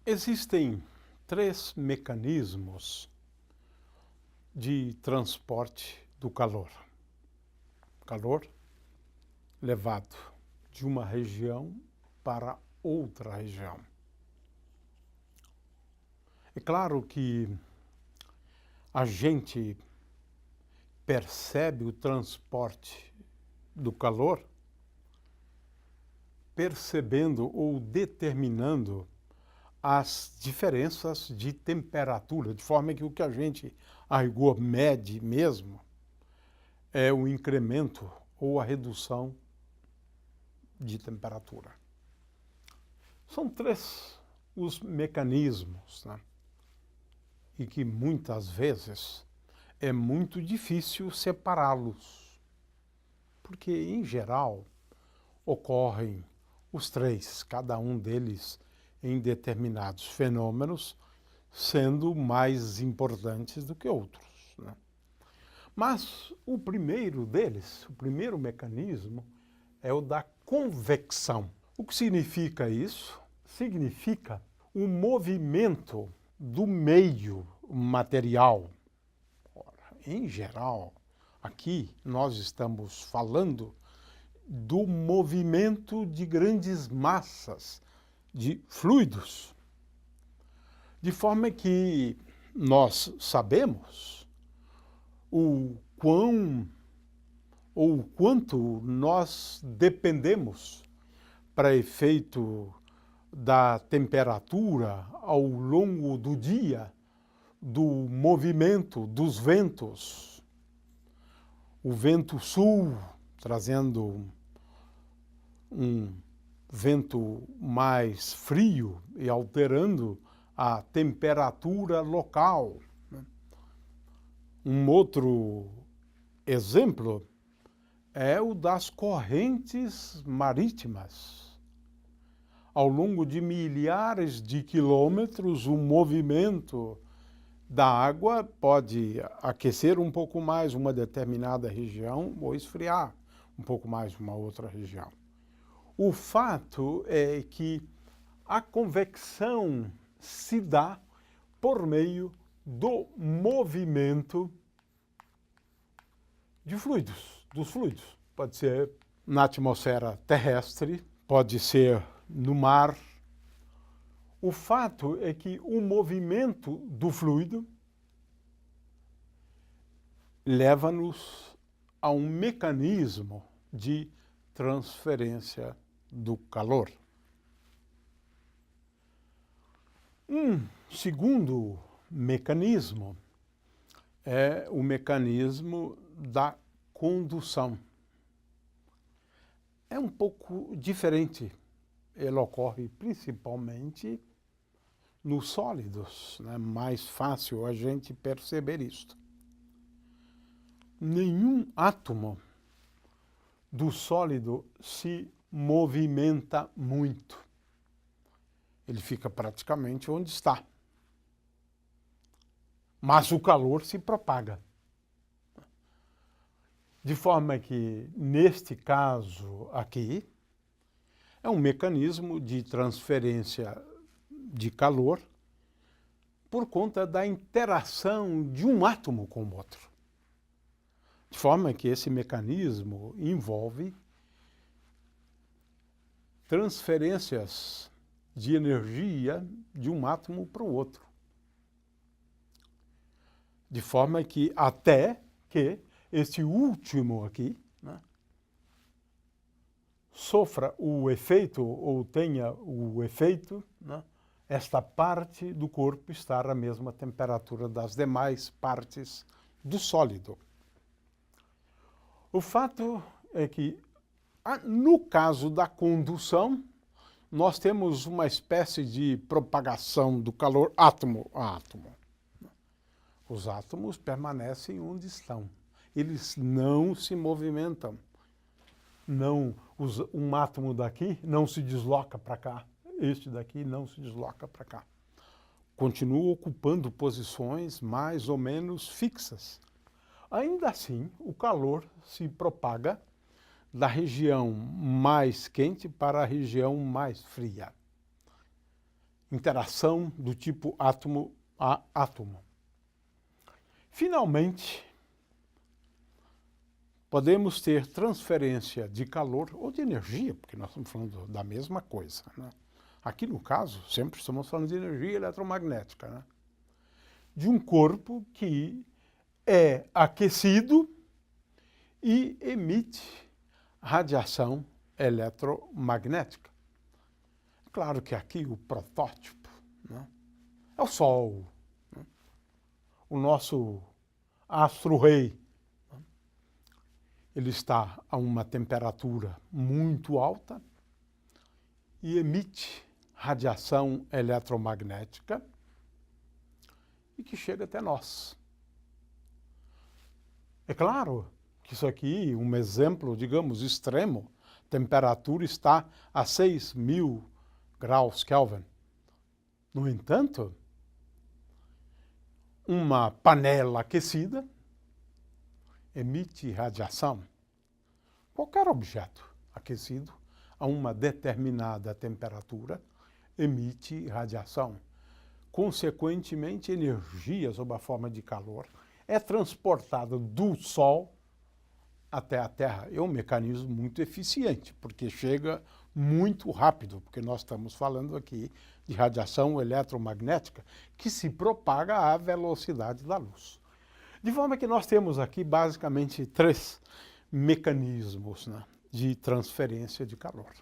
Existem três mecanismos de transporte do calor. Calor levado de uma região para outra região. É claro que a gente percebe o transporte do calor percebendo ou determinando as diferenças de temperatura, de forma que o que a gente a rigor mede mesmo é o incremento ou a redução de temperatura. São três os mecanismos, né? E que muitas vezes é muito difícil separá-los, porque em geral ocorrem os três, cada um deles em determinados fenômenos, sendo mais importantes do que outros, né? Mas o primeiro deles, o primeiro mecanismo, é o da convecção. O que significa isso? Significa o movimento do meio material. Ora, em geral, aqui nós estamos falando do movimento de grandes massas, de fluidos. De forma que nós sabemos o quão ou o quanto nós dependemos para efeito da temperatura ao longo do dia, do movimento dos ventos. O vento sul trazendo um vento mais frio e alterando a temperatura local. Um outro exemplo é o das correntes marítimas. Ao longo de milhares de quilômetros, o movimento da água pode aquecer um pouco mais uma determinada região ou esfriar um pouco mais uma outra região. O fato é que a convecção se dá por meio do movimento de fluidos, dos fluidos. Pode ser na atmosfera terrestre, pode ser no mar. O fato é que o movimento do fluido leva-nos a um mecanismo de transferência do calor. Um segundo mecanismo é o mecanismo da condução. É um pouco diferente. Ele ocorre principalmente nos sólidos, né? Mais fácil a gente perceber isto. Nenhum átomo do sólido se movimenta muito. Ele fica praticamente onde está. Mas o calor se propaga. De forma que, neste caso aqui, é um mecanismo de transferência de calor por conta da interação de um átomo com o outro. De forma que esse mecanismo envolve transferências de energia de um átomo para o outro. De forma que até que este último aqui, né, sofra o efeito ou tenha o efeito, né, esta parte do corpo estar à mesma temperatura das demais partes do sólido. O fato é que, no caso da condução, nós temos uma espécie de propagação do calor átomo a átomo. Os átomos permanecem onde estão. Eles não se movimentam. Não, um átomo daqui não se desloca para cá. Este daqui não se desloca para cá. Continua ocupando posições mais ou menos fixas. Ainda assim, o calor se propaga da região mais quente para a região mais fria. interação do tipo átomo a átomo. Finalmente, podemos ter transferência de calor ou de energia, porque nós estamos falando da mesma coisa, né? Aqui, no caso, sempre estamos falando de energia eletromagnética, né? De um corpo que é aquecido e emite radiação eletromagnética. Claro que aqui o protótipo, né, é o Sol, né, o nosso astro-rei. Ele está a uma temperatura muito alta e emite radiação eletromagnética e que chega até nós. É claro que isso aqui, um exemplo, digamos, extremo, temperatura está a 6.000 graus Kelvin. No entanto, uma panela aquecida emite radiação. Qualquer objeto aquecido a uma determinada temperatura emite radiação. Consequentemente, energia sob a forma de calor é transportada do Sol até a Terra. É um mecanismo muito eficiente, porque chega muito rápido, porque nós estamos falando aqui de radiação eletromagnética que se propaga à velocidade da luz. De forma que nós temos aqui basicamente 3 mecanismos, né, de transferência de calor.